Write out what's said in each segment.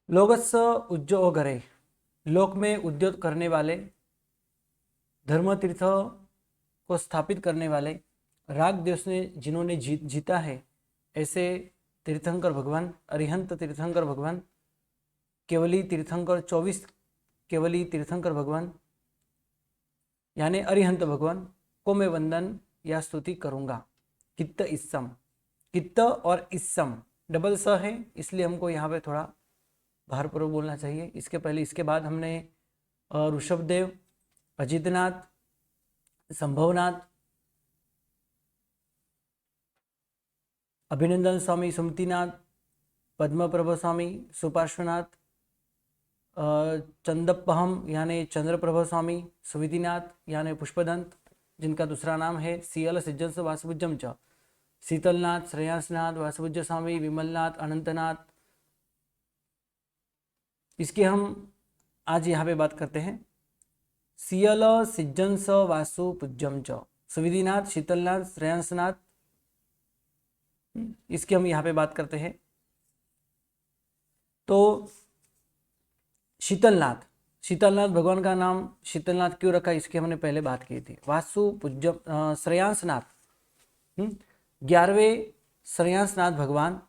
लोकस्य उद्योगरे, लोक में उद्योग करने वाले, धर्म तीर्थ को स्थापित करने वाले, राग द्वेष ने जिन्होंने जीता है, ऐसे तीर्थंकर भगवान, अरिहंत तीर्थंकर भगवान, केवली तीर्थंकर 24 केवली तीर्थंकर भगवान यानी अरिहंत भगवान को मैं वंदन या स्तुति करूंगा। कित्त इस्सम, कित्त और इस्सम डबल स है, इसलिए हमको यहाँ पे थोड़ा भारपूर्वक बोलना चाहिए। इसके पहले इसके बाद हमने ऋषभदेव, अजितनाथ, संभवनाथ, अभिनंदन स्वामी सुमतिनाथ, पद्मप्रभ स्वामी, सुपार्श्वनाथ, चंदप्पहम यानी चंद्रप्रभ स्वामी, सुविधिनाथ यानी पुष्पदंत जिनका दूसरा नाम है सियल सिज्जंस वासुभुजम च, शीतलनाथ, श्रेयांसनाथ, वासुभुज स्वामी, विमलनाथ, अनंतनाथ, इसकी हम आज यहाँ पे बात करते हैं। सियल सिज्जंस वासु पूज्यम च, सुविधिनाथ, शीतलनाथ, श्रेयांसनाथ, इसकी हम यहाँ पे बात करते हैं। तो शीतलनाथ, शीतलनाथ भगवान का नाम शीतलनाथ क्यों रखा, इसकी हमने पहले बात की थी। वासु पूज्यम श्रेयांसनाथ, 11वें श्रेयांसनाथ भगवान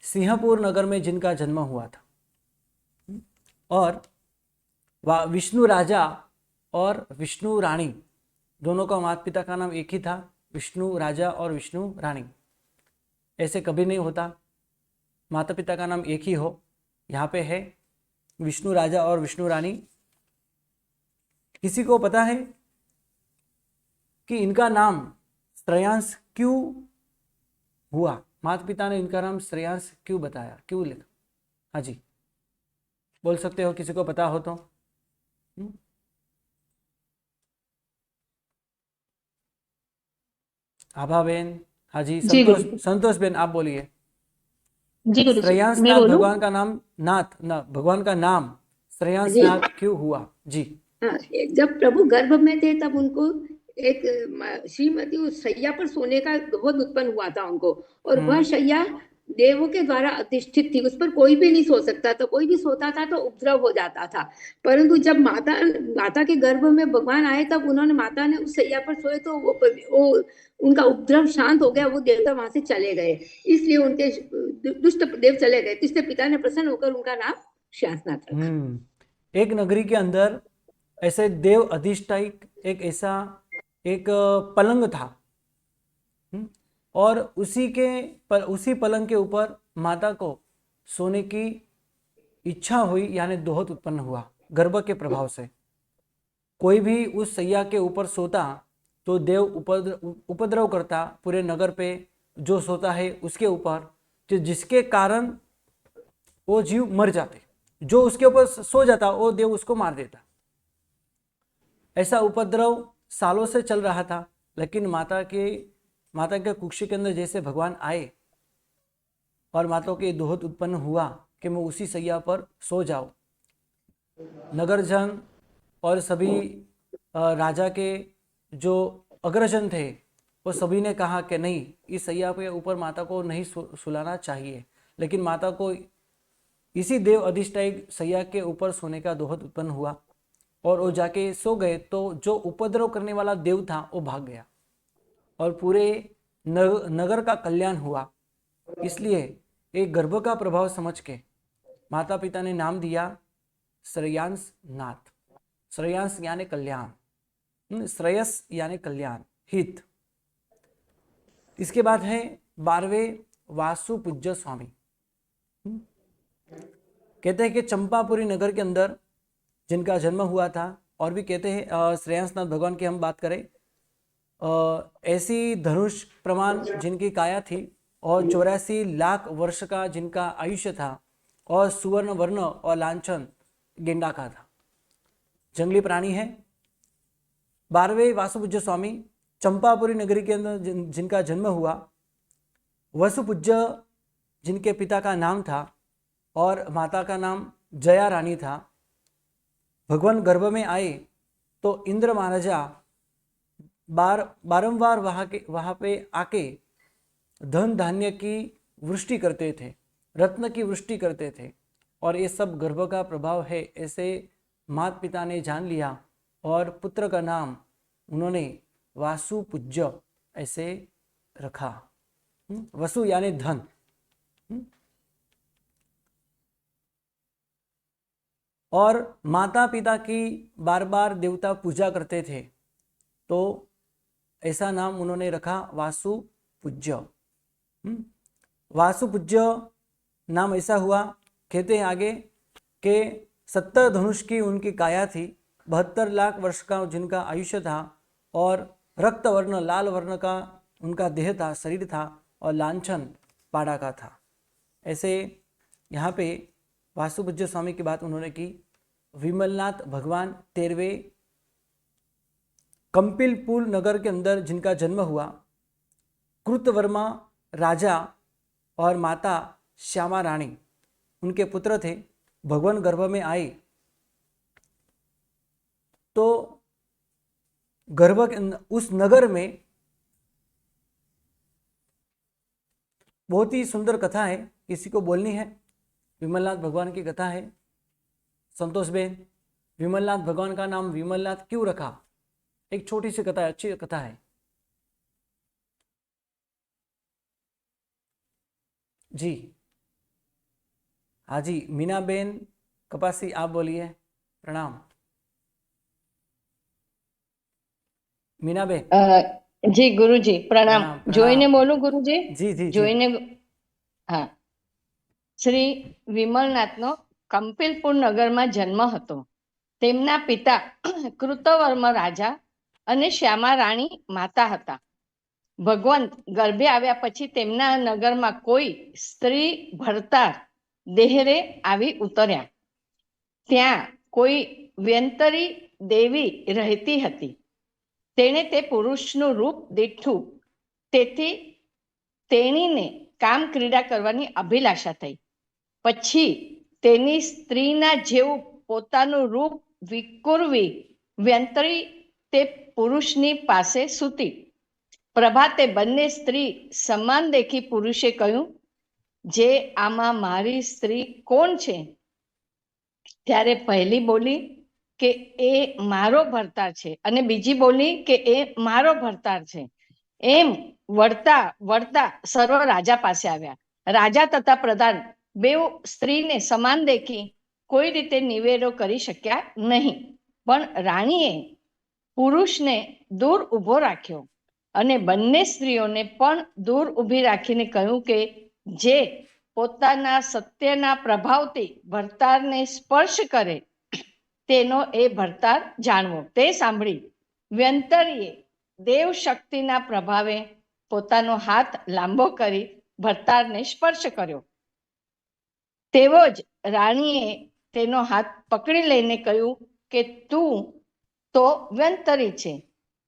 सिंहपुर नगर में जिनका जन्म हुआ था, और विष्णु राजा और विष्णु रानी दोनों का माता पिता का नाम एक ही था, विष्णु राजा और विष्णु रानी। ऐसे कभी नहीं होता माता पिता का नाम एक ही हो, यहाँ पे है विष्णु राजा और विष्णु रानी। किसी को पता है कि इनका नाम श्रेयांस क्यों हुआ? माता पिता ने इनका नाम श्रेयांस क्यों बताया, क्यों लिखा? हाँ जी, बोल सकते हो किसी को पता हो तो। आभा बेन, हाँ जी, जी संतोष, गुरु संतोष बेन आप बोलिए। जी गुरु जी, श्रेयांस मैं नाथ बोलूं? भगवान का नाम, नाथ ना भगवान का नाम श्रेयांस जी नाथ क्यों हुआ? जी हाँ, जब प्रभु गर्भ में थे तब उनको एक श्रीमती उस शैया पर सोने का बहुत उत्पन्न हुआ था उनको, और वह शैया देवों के द्वारा अधिष्ठित थी, उस पर कोई भी नहीं सो सकता था, कोई भी सोता था तो उपद्रव हो जाता था। परंतु जब माता के गर्भ में भगवान आए तब उन्होंने, माता ने उस शैया पर सोए तो वो उनका उपद्रव शांत हो गया, वो देवता वहां से चले गए, इसलिए उनके दुष्ट देव चले गए, इसलिए पिता ने प्रसन्न होकर उनका नाम श्यासनाथ रखा। एक नगरी के अंदर ऐसे देव अधिष्ठायी एक ऐसा एक पलंग था, और उसी पलंग के ऊपर माता को सोने की इच्छा हुई, यानी दोहत उत्पन्न हुआ गर्भ के प्रभाव से। कोई भी उस सैया के ऊपर सोता तो देव उपद्रव करता पूरे नगर पे, जो सोता है उसके ऊपर, तो जिसके कारण वो जीव मर जाते। जो उसके ऊपर सो जाता वो देव उसको मार देता। ऐसा उपद्रव सालों से चल रहा था, लेकिन माता के कुक्षी के अंदर जैसे भगवान आए और माता के दोहत उत्पन्न हुआ कि मैं उसी सैया पर सो जाऊं, नगरजन और सभी राजा के जो अग्रजन थे वो सभी ने कहा कि नहीं, इस सैया के ऊपर माता को नहीं सुलाना चाहिए। लेकिन माता को इसी देव अधिष्ठायी सैया के ऊपर सोने का दोहत उत्पन्न हुआ, और वो जाके सो गए तो जो उपद्रव करने वाला देव था वो भाग गया, और पूरे नगर का कल्याण हुआ। इसलिए एक गर्भ का प्रभाव समझ के माता पिता ने नाम दिया श्रेयांस नाथ। श्रेयांस यानी कल्याण, श्रेयस यानी कल्याण, हित। इसके बाद है 12वें वासु पूज्य स्वामी। कहते हैं कि चंपापुरी नगर के अंदर जिनका जन्म हुआ था, और भी कहते हैं श्रेयांसनाथ भगवान की हम बात करें, ऐसी धनुष प्रमाण जिनकी काया थी, और 84 लाख वर्ष का जिनका आयुष्य था, और सुवर्ण वर्ण और लांछन गेंडा का था, जंगली प्राणी है। 12वें वासुपूज्य स्वामी चंपापुरी नगरी के अंदर जिनका जन्म हुआ, वसुपूज्य जिनके पिता का नाम था और माता का नाम जया रानी था। भगवान गर्भ में आए तो इंद्र महाराजा बारंबार वहां पे आके धन धान्य की वृष्टि करते थे, रत्न की वृष्टि करते थे, और ये सब गर्भ का प्रभाव है, ऐसे माता पिता ने जान लिया और पुत्र का नाम उन्होंने वासुपूज्य ऐसे रखा। वसु यानी धन। और माता पिता की बार बार देवता पूजा करते थे, तो ऐसा नाम उन्होंने रखा वासुपूज्य। वासुपूज्य नाम ऐसा हुआ, कहते हैं आगे कि 70 धनुष की उनकी काया थी, 72 लाख वर्ष का जिनका आयुष्य था, और रक्त वर्ण लाल वर्ण का उनका देह था, शरीर था, और लांछन पाड़ा का था। ऐसे यहाँ पे वासुपूज्य स्वामी की बात उन्होंने की। विमलनाथ भगवान 13वें कंपिलपुर नगर के अंदर जिनका जन्म हुआ, कृतवर्मा राजा और माता श्यामा रानी उनके पुत्र थे। भगवान गर्भ में आए तो गर्भ के उस नगर में बहुत ही सुंदर कथा है, किसी को बोलनी है। विमलनाथ भगवान की कथा है। संतोष बेन, विमलनाथ भगवान का नाम विमलनाथ क्यों रखा? एक छोटी सी कथा है, अच्छी कथा है जी। हाँ जी, मीना बेन कपासी, आप बोलिए। प्रणाम मीना बेन। जी गुरुजी प्रणाम। प्रणाम प्रणाम। જોઈને બોલું ગુરુજી? जी जी जी। જોઈને હા। શ્રી વિમલનાથનો કંપિલપુર નગરમાં જન્મ હતો. તેમના પિતા કૃતવર્મ રાજા અને શ્યામા રાણી માતા હતા. ભગવંત ગર્ભે આવ્યા પછી તેમના નગરમાં કોઈ સ્ત્રી ભરતાર દેહરે આવી ઉતર્યા. ત્યાં કોઈ વ્યંતરી દેવી રહેતી હતી. તેણે તે પુરુષનું રૂપ દીઠું, તેથી તેણીને કામ ક્રીડા કરવાની અભિલાષા થઈ. પછી તેની સ્ત્રીના જેવું પોતાનું રૂપ વિકુરવી વ્યંતરી તે પુરુષની પાસે સૂતી. પ્રભાતે બંને સ્ત્રી સમાન દેખી પુરુષે કહ્યું, જે આમાં મારી સ્ત્રી કોણ છે? ત્યારે પહેલી બોલી કે એ મારો ભરતાર છે, અને બીજી બોલી કે એ મારો ભરતાર છે. એમ વળતા વળતા સર્વ રાજા પાસે આવ્યા. રાજા તથા પ્રધાન બેઉ સ્ત્રીને સમાન દેખી કોઈ રીતે નિવેડો કરી શક્યા નહીં. પણ રાણીએ પુરુષને દૂર ઊભો રાખ્યો અને બંને સ્ત્રીઓને પણ દૂર ઊભી રાખીને કહ્યું કે જે પોતાના સત્યના પ્રભાવથી ભરતારને સ્પર્શ કરે તેનો એ ભરતાર જાણવો. તે સાંભળી વ્યંતરીએ દેવ શક્તિના પ્રભાવે પોતાનો હાથ લાંબો કરી ભરતારને સ્પર્શ કર્યો. તેવો જ રાણીએ તેનો હાથ પકડી લઈને કહ્યું કે તું તો વ્યંતરી છે,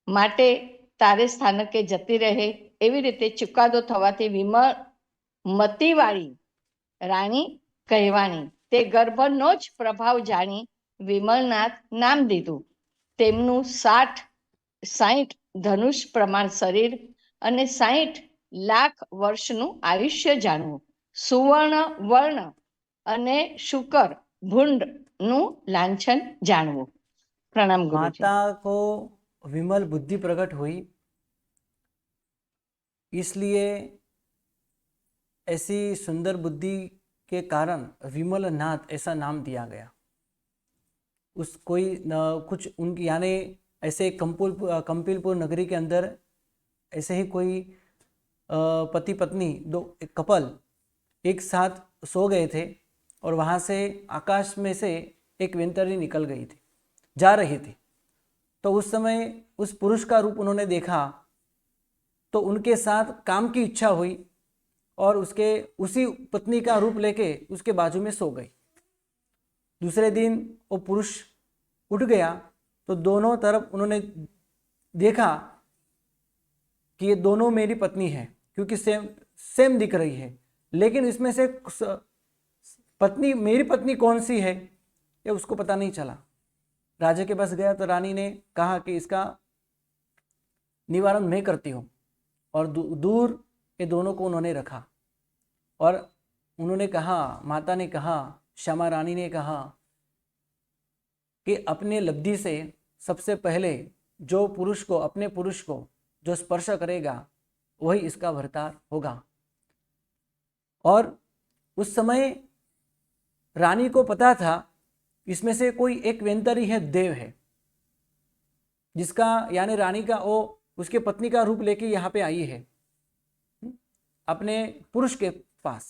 માટે તારે સ્થાનકે જતી રહે. એવી રીતે ચુકાદો થવાથી વિમલમતીવાળી રાણી કહેવાણી. તે ગર્ભનો જ પ્રભાવ જાણી વિમલનાથ નામ દીધું. તેમનું 60 ધનુષ પ્રમાણ શરીર અને 60 લાખ વર્ષનું આયુષ્ય જાણવું. સુવર્ણ વર્ણ અને શુકર ભુંડનું લાંછન જાણવું. प्रणाम गुरुजी। माता को विमल बुद्धि प्रकट हुई, इसलिए ऐसी सुंदर बुद्धि के कारण विमलनाथ ऐसा नाम दिया गया। उस कोई कुछ उनकी यानी ऐसे कंपिलपुर नगरी के अंदर ऐसे ही कोई पति पत्नी दो एक कपल एक साथ सो गए थे, और वहाँ से आकाश में से एक व्यंतरी निकल गई थी, जा रही थी। तो उस समय उस पुरुष का रूप उन्होंने देखा, तो उनके साथ काम की इच्छा हुई और उसी पत्नी का रूप लेके उसके बाजू में सो गई। दूसरे दिन वो पुरुष उठ गया तो दोनों तरफ उन्होंने देखा कि ये दोनों मेरी पत्नी है, क्योंकि सेम दिख रही है, लेकिन इसमें से पत्नी मेरी पत्नी कौन सी है ये उसको पता नहीं चला। राजा के पास गया तो रानी ने कहा कि इसका निवारण मैं करती हूँ, और दूर ये दोनों को उन्होंने रखा और उन्होंने कहा, माता ने कहा श्यामा रानी ने कहा कि अपने लब्धि से सबसे पहले जो पुरुष को, अपने पुरुष को जो स्पर्श करेगा वही इसका भरतार होगा। और उस समय रानी को पता था इसमें से कोई एक वेंतरी है, देव है, जिसका यानी रानी का वो उसके पत्नी का रूप लेके यहाँ पे आई है अपने पुरुष के पास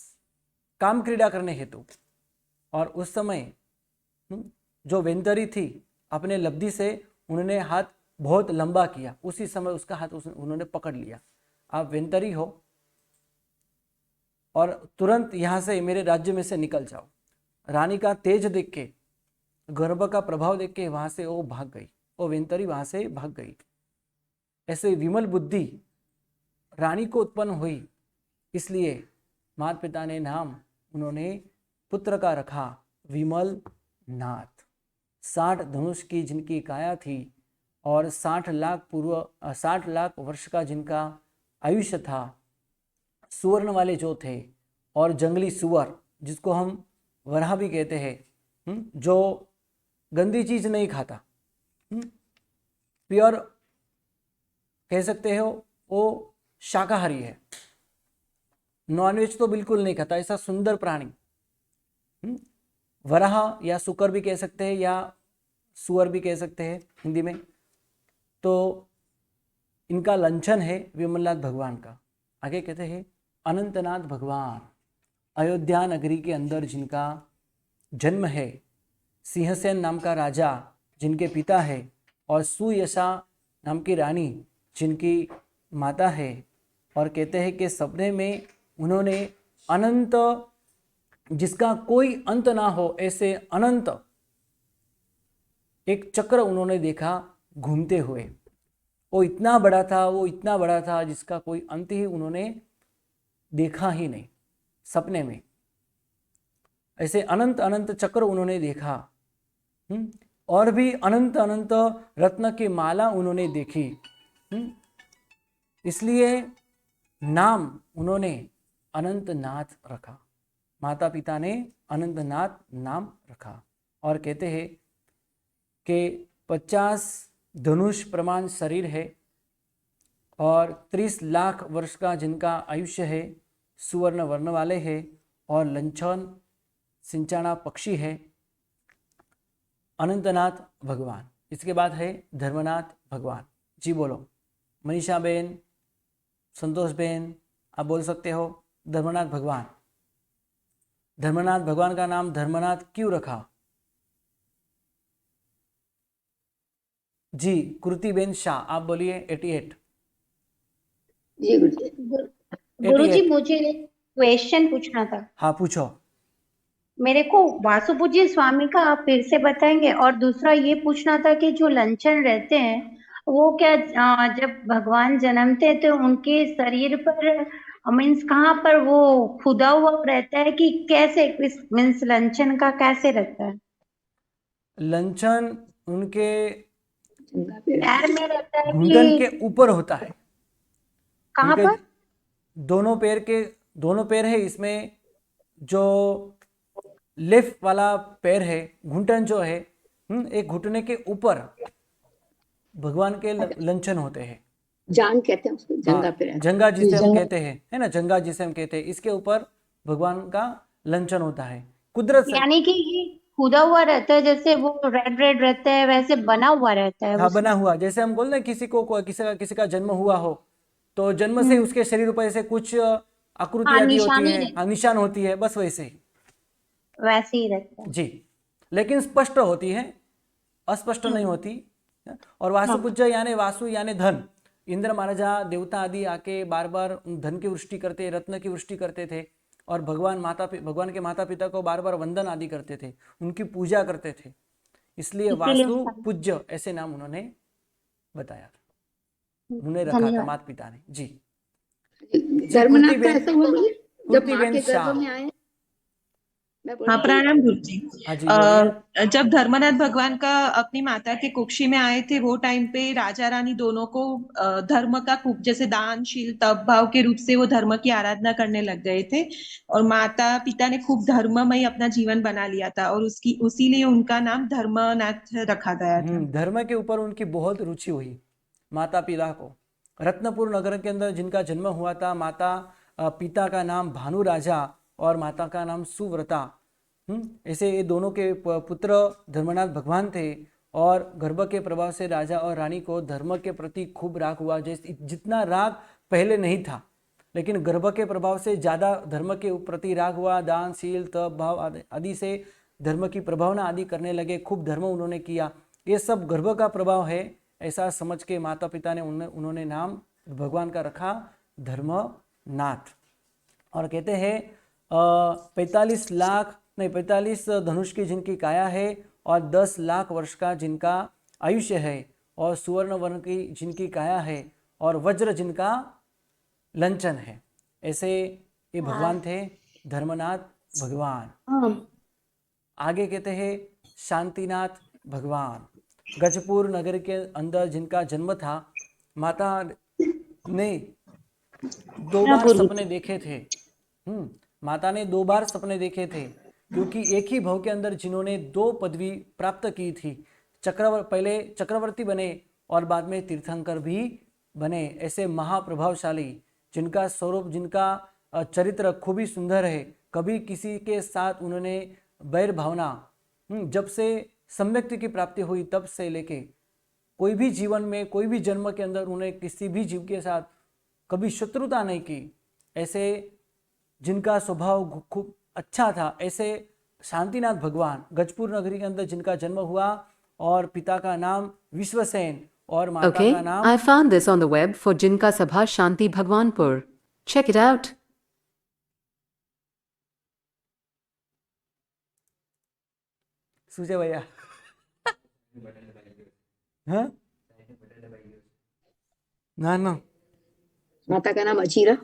काम क्रीड़ा करने हेतु। और उस समय जो वेंतरी थी अपने लब्धि से उन्होंने हाथ बहुत लंबा किया, उसी समय उसका हाथ उन्होंने पकड़ लिया, आप वेंतरी हो और तुरंत यहाँ से मेरे राज्य में से निकल जाओ। रानी का तेज देख के, गर्भ का प्रभाव देख के वहां से वो भाग गई, वो वेंतरी वहां से भाग गई। ऐसे विमल बुद्धि रानी को उत्पन्न हुई, इसलिए माता पिता ने नाम उन्होंने पुत्र का रखा विमल नाथ। 60 धनुष की जिनकी काया थी और 60 लाख वर्ष का जिनका आयुष्य था, सुवर्ण वाले जो थे, और जंगली सुअर जिसको हम वराह भी कहते हैं, जो गंदी चीज नहीं खाता, प्योर कह सकते हो, वो शाकाहारी है, नॉनवेज तो बिल्कुल नहीं खाता, ऐसा सुंदर प्राणी वराह या सुकर भी कह सकते हैं या सुअर भी कह सकते हैं हिंदी में। तो इनका लंचन है विमलनाथ भगवान का। आगे कहते हैं अनंतनाथ भगवान, अयोध्या नगरी के अंदर जिनका जन्म है, सिंहसेन नाम का राजा जिनके पिता है और सुयशा नाम की रानी जिनकी माता है। और कहते हैं कि सपने में उन्होंने अनंत, जिसका कोई अंत ना हो, ऐसे अनंत एक चक्र उन्होंने देखा घूमते हुए। वो इतना बड़ा था, वो इतना बड़ा था जिसका कोई अंत ही उन्होंने देखा ही नहीं। सपने में ऐसे अनंत अनंत चक्र उन्होंने देखा, और भी अनंत अनंत रत्न की माला उन्होंने देखी। इसलिए नाम उन्होंने अनंतनाथ रखा, माता पिता ने अनंतनाथ नाम रखा। और कहते हैं कि 50 धनुष प्रमाण शरीर है और 30 लाख वर्ष का जिनका आयुष्य है, सुवर्ण वर्ण वाले है और लंचन सिंचाना पक्षी है, अनंतनाथ भगवान। इसके बाद है धर्मनाथ भगवान। जी बोलो मनीषा बेन, संतोष बेन, आप बोल सकते हो धर्मनाथ भगवान। धर्मनाथ भगवान का नाम धर्मनाथ क्यों रखा? जी कृतिबेन शाह, आप बोलिए 88। जी गुरुजी। गुरुजी 88। मुझे क्वेश्चन पूछना था। हाँ पूछो। मेरे को वासुपूज्य स्वामी का आप फिर से बताएंगे, और दूसरा ये पूछना था कि जो लंचन रहते हैं वो क्या जब भगवान जन्मते तो उनके शरीर पर मीन्स कहाँ पर वो खुदा हुआ रहता है कि कैसे, मीन्स लंचन का कैसे रहता है? लंचन उनके पैर में रहता है घुंडन कि के ऊपर होता है। कहाँ उनके पर? दोनों पैर है, इसमें जो लेफ्ट वाला पैर है, घुंटन जो है, एक घुटने के ऊपर भगवान के लंचन होते हैं। जान कहते हैं उसको, जंगा पे रहता है। जंगा जिसे हम जंगा। कहते हैं, है ना, जंगा जिसे हम कहते हैं, इसके ऊपर भगवान का लंचन होता है। कुदरत से यानी कि ये खुदा हुआ रहता है, जैसे वो रेड रेड रहता है वैसे बना हुआ रहता है हाँ उसमें? बना हुआ, जैसे हम बोलते हैं किसी का जन्म हुआ हो तो जन्म से उसके शरीर पर ऐसे कुछ आकृति हाँ, आदि होती निशानी है, रहती हाँ निशान होती है, बस वैसे ही। वैसे ही रहता है। जी, लेकिन स्पष्ट होती है, अस्पष्ट नहीं होती। और वासुपूज्य यानी वासु यानी धन, इंद्र महाराजा देवता आदि आके बार बार धन की वृष्टि करते, रत्न की वृष्टि करते थे, और भगवान के माता पिता को बार बार वंदन आदि करते थे, उनकी पूजा करते थे, इसलिए इसीलिए वासु उसका पूज्य ऐसे नाम उन्होंने बताया था, उन्होंने रखा था धन्यवाद। माता पिता ने। जी धर्मनाथ का कुर्तीबेन, ऐसा हुआ बोले जब माँ कुर्तीबेन के गर्भ शाह। में आए मैं बोल हाँ, रही हूँ प्रणाम गुरु जी। हाँ जी बोलिए। जब धर्मनाथ भगवान का अपनी माता के कुक्षी में आए थे, वो टाइम पे राजा रानी दोनों को धर्म का खूब जैसे दानशील तप भाव के रूप से वो धर्म की आराधना करने लग गए थे। और माता पिता ने खूब धर्ममय अपना जीवन बना लिया था, और उसकी उसीलिए उनका नाम धर्मनाथ रखा गया था। धर्म के ऊपर उनकी बहुत रुचि हुई माता पिता को। रत्नपुर नगर के अंदर जिनका जन्म हुआ था, माता पिता का नाम भानु राजा और माता का नाम सुव्रता। ऐसे ये दोनों के पुत्र धर्मनाथ भगवान थे। और गर्भ के प्रभाव से राजा और रानी को धर्म के प्रति खूब राग हुआ, जैसे जितना राग पहले नहीं था, लेकिन गर्भ के प्रभाव से ज़्यादा धर्म के प्रति राग हुआ। दान शील तप भाव आदि से धर्म की प्रभावना आदि करने लगे, खूब धर्म उन्होंने किया। ये सब गर्भ का प्रभाव है ऐसा समझ के माता पिता ने उन्होंने नाम भगवान का रखा धर्मनाथ। और कहते हैं 45 धनुष की जिनकी काया है और 10 लाख वर्ष का जिनका आयुष्य है, और सुवर्ण वर्ण की जिनकी काया है और वज्र जिनका लंचन है, ऐसे ये भगवान थे धर्मनाथ भगवान। आगे कहते हैं शांतिनाथ भगवान। गजपुर नगर के अंदर जिनका जन्म था, माता ने 2 बार सपने देखे थे। माता ने 2 बार सपने देखे थे, क्योंकि एक ही भव के अंदर जिन्होंने 2 पदवी प्राप्त की थी, पहले चक्रवर्ती बने और बाद में तीर्थंकर भी बने, ऐसे महाप्रभावशाली जिनका स्वरूप, जिनका चरित्र खूबी सुंदर है। कभी किसी के साथ उन्होंने बैर भावना, जब से सम्यक्ति की प्राप्ति हुई तब से लेके कोई भी जीवन में, कोई भी जन्म के अंदर उन्हें किसी भी जीव के साथ कभी शत्रुता नहीं की, ऐसे जिनका स्वभाव खूब अच्छा था, ऐसे शांतिनाथ भगवान गजपुर नगरी के अंदर जिनका जन्म हुआ, और पिता का नाम विश्वसेन और माता Okay, का नाम I found this on the web for Jinka Sabha Shanti Bhagwanpur. Check it out. Sujay भैया हाँ ना ना माता का नाम अचीरा।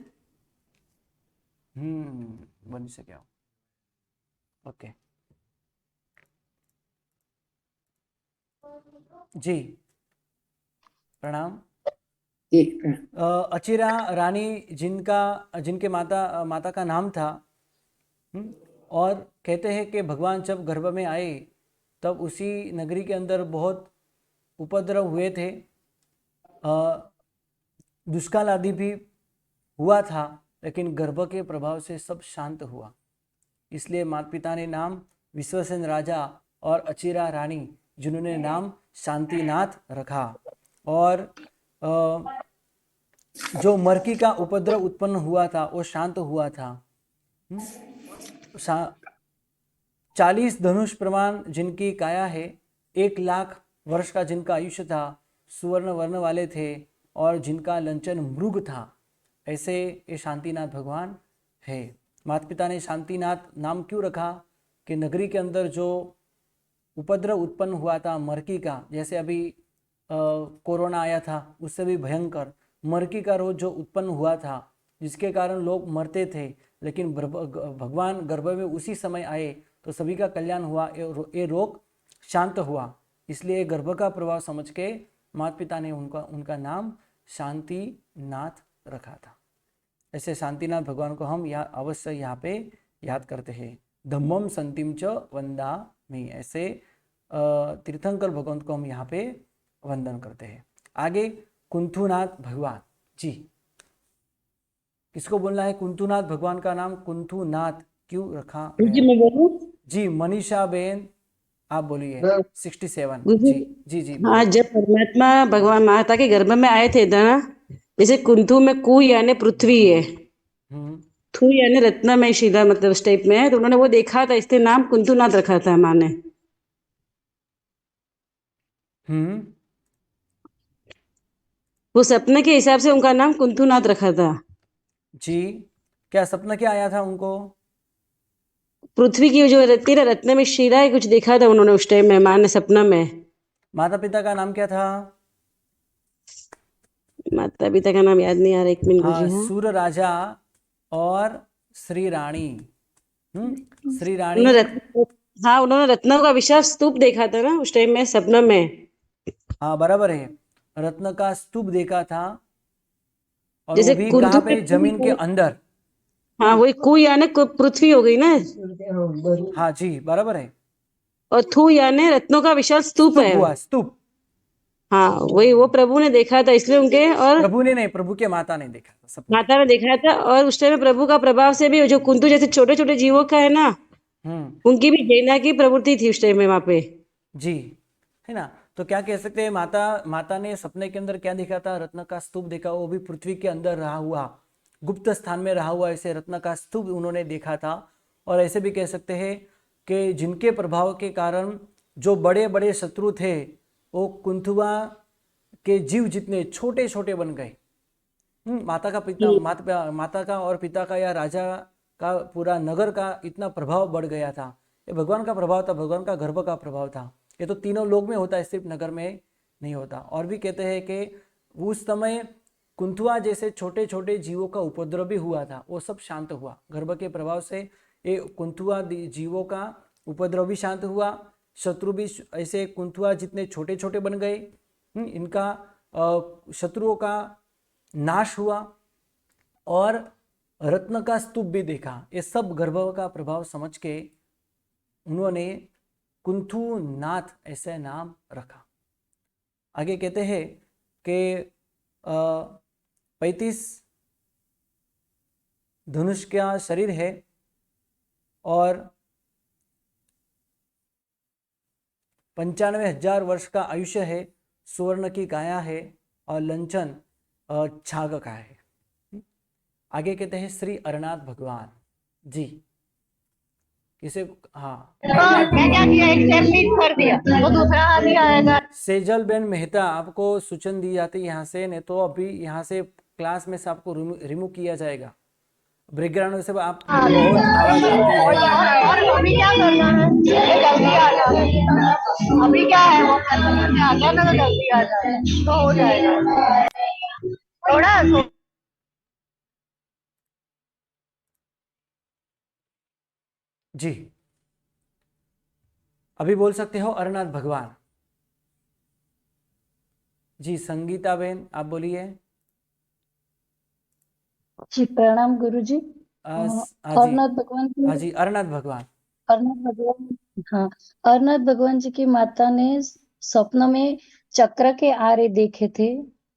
बन सके ओके जी प्रणाम। जी अचिरा रानी जिनके माता का नाम था। और कहते हैं कि भगवान जब गर्भ में आए तब उसी नगरी के अंदर बहुत उपद्रव हुए थे, दुष्काल आदि भी हुआ था, लेकिन गर्भ के प्रभाव से सब शांत हुआ। इसलिए माता पिता ने नाम विश्वसेन राजा और अचिरा रानी, जिन्होंने नाम शांतिनाथ रखा। और जो मरकी का उपद्रव उत्पन्न हुआ था वो शांत हुआ था। 40 धनुष प्रमाण जिनकी काया है, 1 लाख वर्ष का जिनका आयुष्य था, सुवर्ण वर्ण वाले थे और जिनका लंचन मृग था, ऐसे ये शांतिनाथ भगवान है। माता पिता ने शांतिनाथ नाम क्यों रखा कि नगरी के अंदर जो उपद्रव उत्पन्न हुआ था मरकी का, जैसे अभी कोरोना आया था, उससे भी भयंकर मरकी का रोग जो उत्पन्न हुआ था, जिसके कारण लोग मरते थे, लेकिन भगवान गर्भ में उसी समय आए तो सभी का कल्याण हुआ, ये रोग शांत हुआ। इसलिए गर्भ का प्रभाव समझ के माता पिता ने उनका नाम शांतिनाथ रखा था। ऐसे शांतिनाथ भगवान को हम अवश्य यहाँ पे याद करते हैं। धम्मम संतिम च वंदामि, ऐसे तीर्थंकर भगवान को हम यहाँ पे वंदन करते हैं। आगे कुंथुनाथ भगवान जी, किसको बोलना है? कुंथुनाथ भगवान का नाम कुंथुनाथ क्यों रखा जी मैं बोलूं? जी मनीषा बेन आप बोलिए। 67 जी जी जी हाँ, जब परमात्मा भगवान माता के गर्भ में आए थे ना, जैसे कुंथु में कु यानी पृथ्वी है, थु यानी रत्न में शिला, मतलब इस टाइप में है, तो उन्होंने वो देखा था, इसलिए नाम कुंथुनाथ रखा था माँ ने। वो सपने के हिसाब से उनका नाम कुंथुनाथ रखा था। जी, क्या सपना क्या आया था उनको? पृथ्वी की जो रहती है रत्न में शिला है, कुछ देखा था उन्होंने उस टाइम में माँ ने सपना में। माता पिता का नाम क्या था? माता पिता का नाम याद नहीं आ रहा, 1 मिनट। हाँ, सूर राजा और श्री रानी। श्री रानी उन्होंने हाँ, उन्होंने रत्नों का विशाल स्तूप देखा था ना उस टाइम में सपना में। हाँ बराबर है, रत्न का स्तूप देखा था, और वो जैसे भी कुंतु कहाँ में पे, जमीन के अंदर। हाँ, वही कु यानी पृथ्वी हो गई ना, हाँ जी बराबर है, और थू यानी रत्नों का विशाल स्तूप स्तूप है। हुआ, स्तूप। हाँ, वही वो प्रभु ने देखा था, इसलिए उनके और प्रभु ने नहीं, प्रभु के माता ने देखा था सपने में। माता ने देखा था। और उस टाइम में प्रभु का प्रभाव से भी जो कुंतु जैसे छोटे छोटे जीवों का है ना, हम्म उनकी भी जैना की प्रवृत्ति थी उस टाइम में वहां पे। जी, है ना। तो क्या कह सकते हैं, माता माता ने सपने के अंदर क्या देखा था, रत्न का स्तूप देखा, वो भी पृथ्वी के अंदर रहा हुआ, गुप्त स्थान में रहा हुआ ऐसे रत्न का स्तूप उन्होंने देखा था। और ऐसे भी कह सकते हैं कि जिनके प्रभाव के कारण जो बड़े बड़े शत्रु थे, वो कुंथुआ के जीव जितने छोटे छोटे बन गए। माता का पिता, माता का और पिता का या राजा का, पूरा नगर का इतना प्रभाव बढ़ गया था। ये भगवान का प्रभाव था, भगवान का गर्भ का प्रभाव था। ये तो तीनों लोग में होता है, सिर्फ नगर में नहीं होता। और भी कहते हैं कि उस समय कुंथुआ जैसे छोटे छोटे जीवों का उपद्रव भी हुआ था, वो सब शांत हुआ गर्भ के प्रभाव से। ये कुंथुआ जीवों का उपद्रव भी शांत हुआ, शत्रु भी ऐसे कुंथुआ जितने छोटे छोटे बन गए, इनका शत्रुओं का नाश हुआ, और रत्न का स्तूप भी देखा। ये सब गर्भ का प्रभाव समझ के उन्होंने कुंथुनाथ ऐसे नाम रखा। आगे कहते हैं कि 35 धनुष का शरीर है, और 95,000 वर्ष का आयुष्य है, सुवर्ण की काया है, और लंचन छाग का है। आगे कहते हैं श्री अरनाथ भगवान जी, किसे, हाँ, सेजल बेन मेहता, आपको सूचन दी जाती है यहाँ से, नहीं तो अभी यहाँ से क्लास में से आपको रिमूव किया जाएगा। बैकग्राउंड से आप बहुत आवाज आती है। और अभी क्या करना है, जल्दी आ जाए। अभी क्या है, वो करने आ गया ना, तो जल्दी आ जाए तो हो जाएगा थोड़ा। जी, अभी बोल सकते हो अरनाथ भगवान जी। संगीता बहन आप बोलिए। जी प्रणाम गुरु जी। हाँ जी, अरनाथ भगवान हाँ की, जी, अरनाथ भगवान। अरनाथ भगवान, हाँ, अरनाथ भगवान जी की माता ने स्वप्न में चक्र के आरे देखे थे,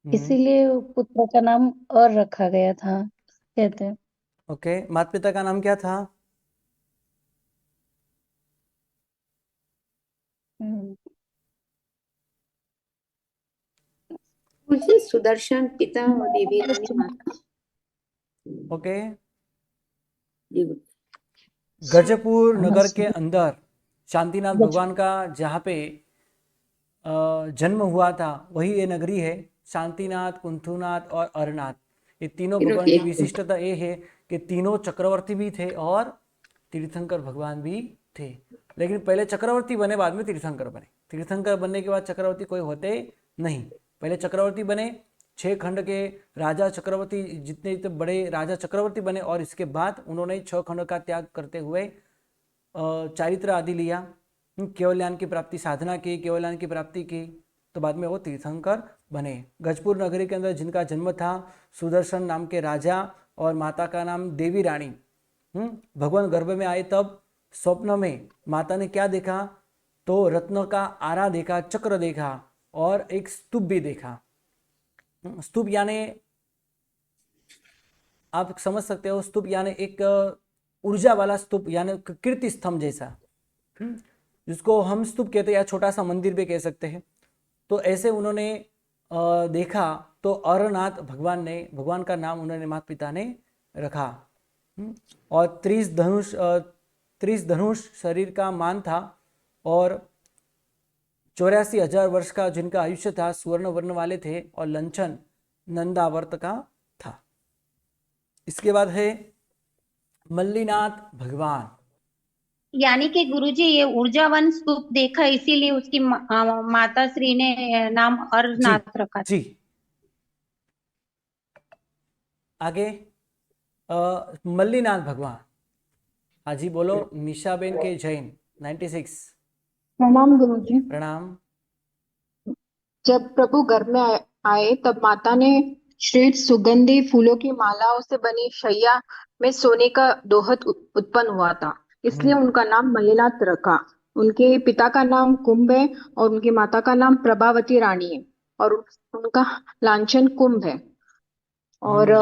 इसीलिए पुत्र का नाम और रखा गया था, कहते हैं। ओके, माता पिता का नाम क्या था? मुझे सुदर्शन पिता और देवी रानी माता। ओके, जी गजपुर नगर के हाँ, अंदर शांतिनाथ भगवान का जहाँ पे जन्म हुआ था, वही ये नगरी है। शांतिनाथ, कुंथुनाथ और अरनाथ, ये तीनों भगवान की विशिष्टता ये है कि तीनों चक्रवर्ती भी थे और तीर्थंकर भगवान भी थे। लेकिन पहले चक्रवर्ती बने, बाद में तीर्थंकर बने। तीर्थंकर बनने के बाद चक्रवर्ती कोई होते नहीं, पहले चक्रवर्ती बने। 6 खंड के राजा चक्रवर्ती, जितने जितने बड़े राजा चक्रवर्ती बने, और इसके बाद उन्होंने 6 खंड का त्याग करते हुए चारित्र आदि लिया, केवल्यान की प्राप्ति साधना की, केवल्यान की प्राप्ति की, तो बाद में वो तीर्थंकर बने। गजपुर नगरी के अंदर जिनका जन्म था, सुदर्शन नाम के राजा, और माता का नाम देवी रानी। भगवान गर्भ में आए तब स्वप्न में माता ने क्या देखा, तो रत्न का आरा देखा, चक्र देखा, और एक स्तूप भी देखा। स्तूप यानी आप समझ सकते हो, स्तूप यानी एक ऊर्जा वाला स्तूप, यानी कीर्ति स्तंभ जैसा, जिसको हम स्तूप कहते हैं, या छोटा सा मंदिर भी कह सकते हैं। तो ऐसे उन्होंने देखा, तो अरनाथ भगवान ने, भगवान का नाम उन्होंने माता पिता ने रखा। और 30 धनुष शरीर का मान था, और 84,000 वर्ष का जिनका आयुष्य था, स्वर्ण वर्ण वाले थे, और लंचन नंदावर्त का था। इसके बाद है मल्लीनाथ भगवान। यानी कि गुरुजी ये ऊर्जावान स्तूप देखा, इसीलिए उसकी माता श्री ने नाम अरनाथ रखा। जी, आगे मल्लीनाथ भगवान। हाँ जी बोलो। निशाबेन के जैन 96। प्रणाम गुरुजी। प्रणाम। जब प्रभु घर में आए तब माता ने श्वेत सुगंधी फूलों की मालाओं से बनी शैया में सोने का दोहत उत्पन्न हुआ था, इसलिए उनका नाम मल्लीनाथ रखा। उनके पिता का नाम कुंभ है और उनकी माता का नाम प्रभावती रानी है, और उनका लांछन कुंभ है। और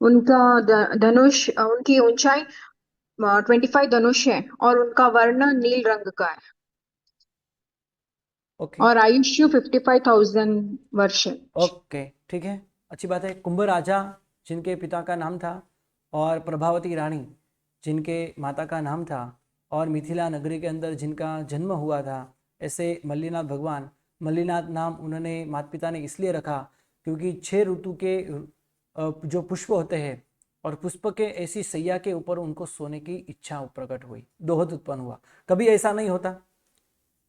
उनका धनुष, उनकी ऊंचाई 25 धनुष है और उनका वर्ण नील रंग का है। ओके और आयुष्य 55,000 वर्ष है। ओके ठीक है, अच्छी बात है। कुंभ राजा जिनके पिता का नाम था और प्रभावती रानी जिनके माता का नाम था और मिथिला नगरी के अंदर जिनका जन्म हुआ था, ऐसे मल्लीनाथ भगवान। मल्लीनाथ नाम उन्होंने माता पिता ने इसलिए रखा क्योंकि 6 ऋतु के जो पुष्प होते हैं और पुष्प के ऐसी सैया के ऊपर उनको सोने की इच्छा प्रकट हुई, दोहत उत्पन्न हुआ। कभी ऐसा नहीं होता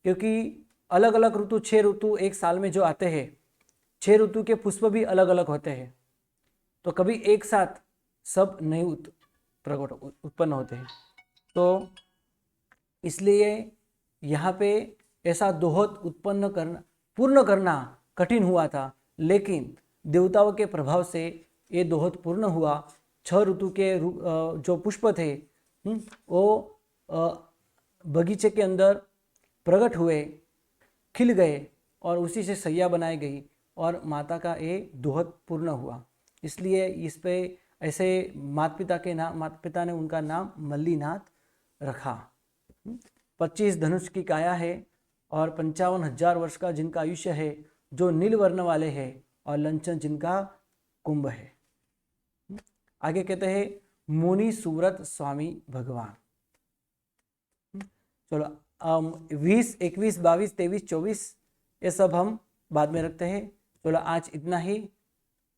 क्योंकि अलग अलग ऋतु, 6 ऋतु एक साल में जो आते हैं, 6 ऋतु के पुष्प भी अलग अलग होते हैं, तो कभी एक साथ सब नहीं उत्पन्न होते हैं। तो इसलिए यहाँ पे ऐसा दोहत उत्पन्न करना, पूर्ण करना कठिन हुआ था, लेकिन देवताओं के प्रभाव से ये दोहत पूर्ण हुआ। 6 ऋतु के जो पुष्प थे वो बगीचे के अंदर प्रकट हुए, खिल गए और उसी से सैया बनाई गई और माता का ये दोहत पूर्ण हुआ। इसलिए इस पे ऐसे माता पिता ने उनका नाम मल्लीनाथ रखा। 25 धनुष की काया है और 55,000 वर्ष का जिनका आयुष्य है, जो नील वर्ण वाले हैं, और लंचन जिनका कुंभ है। आगे कहते हैं मुनि सुव्रत स्वामी भगवान। चलो 20, 21, 22, 23, 24 ये सब हम बाद में रखते हैं। चलो आज इतना ही।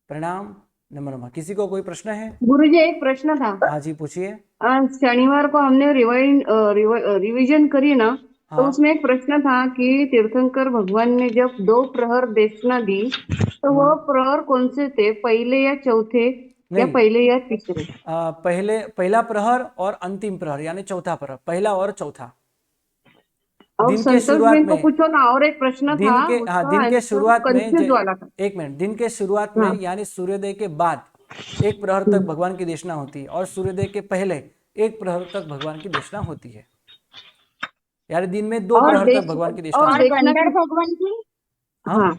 प्रणाम, नमो नमः। किसी को कोई प्रश्न है? गुरुजी एक प्रश्न था। हाँ जी पूछिए। शनिवार को हमने रिवीजन करी ना, तो हाँ। उसमें एक प्रश्न था कि तीर्थंकर भगवान ने जब 2 प्रहर देशना दी तो वो प्रहर कौन से थे, पहले या चौथे या नहीं, पहले या तीसरे? पहला प्रहर और अंतिम प्रहर यानी चौथा प्रहर, पहला और चौथा। और दिन के संतोष शुरुआत बहन को में, पूछो ना, और एक प्रश्न दिन था के हाँ उसका दिन के आंसर शुरुआत में कंफ्यूज वाला था। एक मिनट, दिन के शुरुआत में यानी सूर्योदय के बाद 1 प्रहर तक भगवान की देशना होती है और सूर्योदय के पहले 1 प्रहर तक भगवान की देशना होती है, यानी दिन में 2 प्रहर तक भगवान की देशना और होती है। गंधर्व भगवान की हाँ,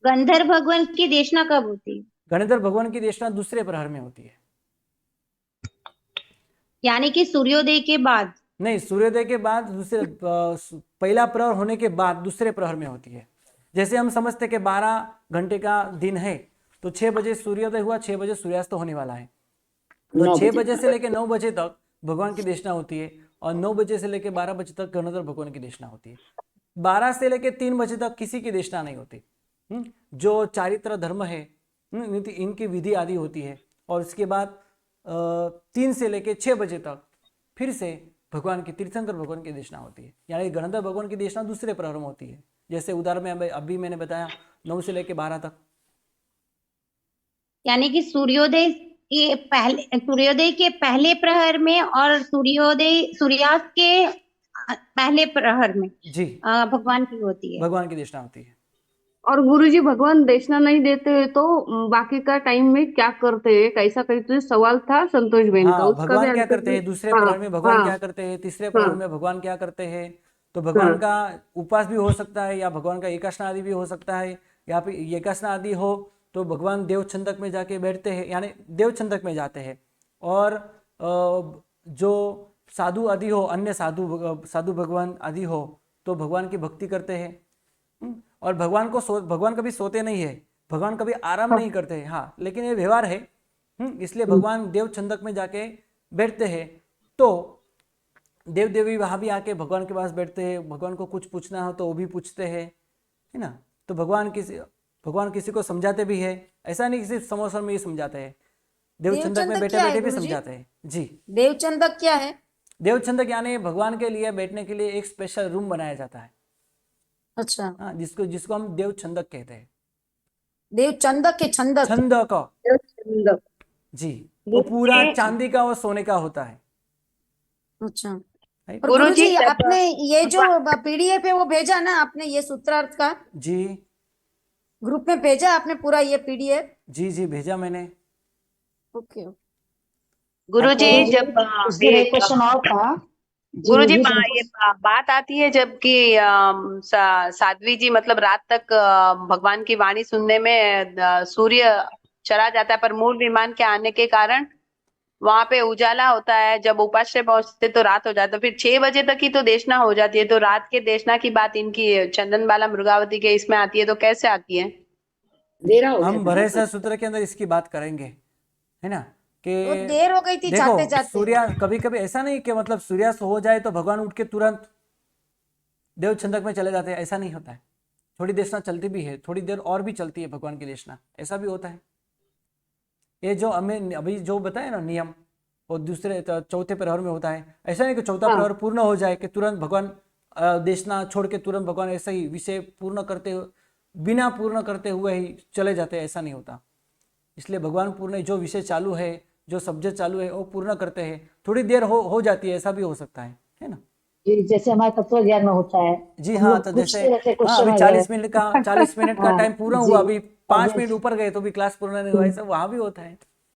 गंधर्व भगवान की देशना कब होती है? गणेश भगवान की देशना दूसरे प्रहर में होती है। यानी कि सूर्योदय के बाद? नहीं, सूर्योदय के बाद दूसरे, पहला प्रहर होने के बाद दूसरे प्रहर में होती है। जैसे हम समझते कि 12 घंटे का दिन है, तो 6 बजे सूर्योदय हुआ, 6 बजे सूर्यास्त होने वाला है, तो 6 बजे से लेकर 9 बजे तक भगवान की देशना होती है और 9 बजे से लेकर 12 बजे तक गणेश भगवान की देशना होती है। 12 से लेकर 3 बजे तक किसी की देशना नहीं होती। जो चारित्र धर्म है इनकी विधि आदि होती है, और इसके बाद 3 से लेकर 6 बजे तक फिर से भगवान की, तीर्थंकर भगवान की देशना होती है, यानी गणेश भगवान की देशना दूसरे प्रहर में होती है। जैसे उदाहरण में अभी मैंने बताया 9 से लेकर 12 तक। यानी कि सूर्योदय के पहले प्रहर में और सूर्यास्त के पहले प्रहर में जी भगवान की होती है, भगवान की देशना होती है। और गुरुजी भगवान देशना नहीं देते तो बाकी का टाइम में क्या करते हैं, कैसा करते? सवाल था संतोष बहन का, हाँ, उसका भी भगवान क्या आंसर करते हैं दूसरे हाँ, प्रहर में, भगवान हाँ, क्या करते हैं तीसरे प्रहर में, भगवान क्या करते हैं। तो भगवान का उपवास भी हो सकता है, या भगवान का एकादशी आदि भी हो सकता है, या फिर एकादशी आदि हो तो भगवान देव छंदक में जाके बैठते हैं, यानी देव छंदक में जाते हैं, और जो साधु आदि हो, अन्य साधु भगवान आदि हो, तो भगवान की भक्ति करते हैं। और भगवान कभी सोते नहीं है, भगवान कभी आराम नहीं करते हैं। हाँ, लेकिन ये व्यवहार है, इसलिए भगवान देव छंदक में जाके बैठते हैं। तो देव देवी वहां भी आके भगवान के पास बैठते हैं, भगवान को कुछ पूछना हो तो वो भी पूछते हैं, है ना। तो भगवान किसी को समझाते भी है, ऐसा नहीं कि सिर्फ समोसर में ही समझाते हैं, देव छंदक में बैठे बैठे भी समझाते हैं। जी, देव छंदक क्या है? देव छंदक यानी भगवान के लिए बैठने के लिए एक स्पेशल रूम बनाया जाता है। अच्छा, हाँ, जिसको हम देव छंदक कहते हैं। देव चंदक के छंदक छंदक जी, वो पूरा चांदी का और सोने का होता है। अच्छा। राइट। और गुरुजी गुरुजी जब आपने ये जो पीडीएफ है वो भेजा ना आपने, ये सूत्रार्थ का जी ग्रुप में भेजा आपने पूरा ये पीडीएफ? जी जी भेजा मैंने। ओके। गुरुजी गुरुजी जब उसमें एक क्वेश्चन और था। जी गुरुजी जी जब ये बात आती है जबकि साध्वी जी मतलब रात तक भगवान की वाणी सुनने में सूर्य चला जाता है, पर मूल विमान के आने के कारण वहां पे उजाला होता है। जब उपाश्रय पहुंचते तो रात हो जाता है, फिर 6 बजे तक ही तो देशना हो जाती है। तो रात के देशना की बात इनकी चंदनबाला मृगावती के इसमें आती है, तो कैसे आती है? अंधेरा हो गया हम था बड़े ना सा सूत्र के अंदर इसकी बात करेंगे, है ना, कि वो देर हो गई थी देखो जाते जाते। सूर्या कभी कभी ऐसा नहीं कि मतलब सूर्यास्त हो जाए तो भगवान उठ के तुरंत देव छंदक में चले जाते हैं, ऐसा नहीं होता है। थोड़ी देशना चलती भी है, थोड़ी देर और भी चलती है भगवान की देशना, ऐसा भी होता है। ये जो हमें अभी जो बताया ना नियम, वो दूसरे चौथे प्रहर में होता है। ऐसा नहीं कि चौथा हाँ। प्रहर पूर्ण हो जाए कि तुरंत भगवान देशना छोड़ के तुरंत भगवान ऐसा ही विषय पूर्ण करते हुए, बिना पूर्ण करते हुए ही चले जाते हैं, ऐसा नहीं होता। इसलिए भगवान पूर्ण जो विषय चालू है, जो सब्जेक्ट चालू है वो पूर्ण करते हैं। थोड़ी देर हो जाती है, ऐसा भी हो सकता है ना। जी जैसे हमारे तत्व ज्ञान में होता है, जी हम हाँ, लोग तो पूछते जैसे रहते हाँ क्वेश्चन अभी वगैरह। 40 मिनट का हाँ टाइम पूरा जी हुआ, अभी 5 और मिनट ऊपर गए तो भी क्लास पूर्ण नहीं हुआ, ऐसा वहाँ भी होता है।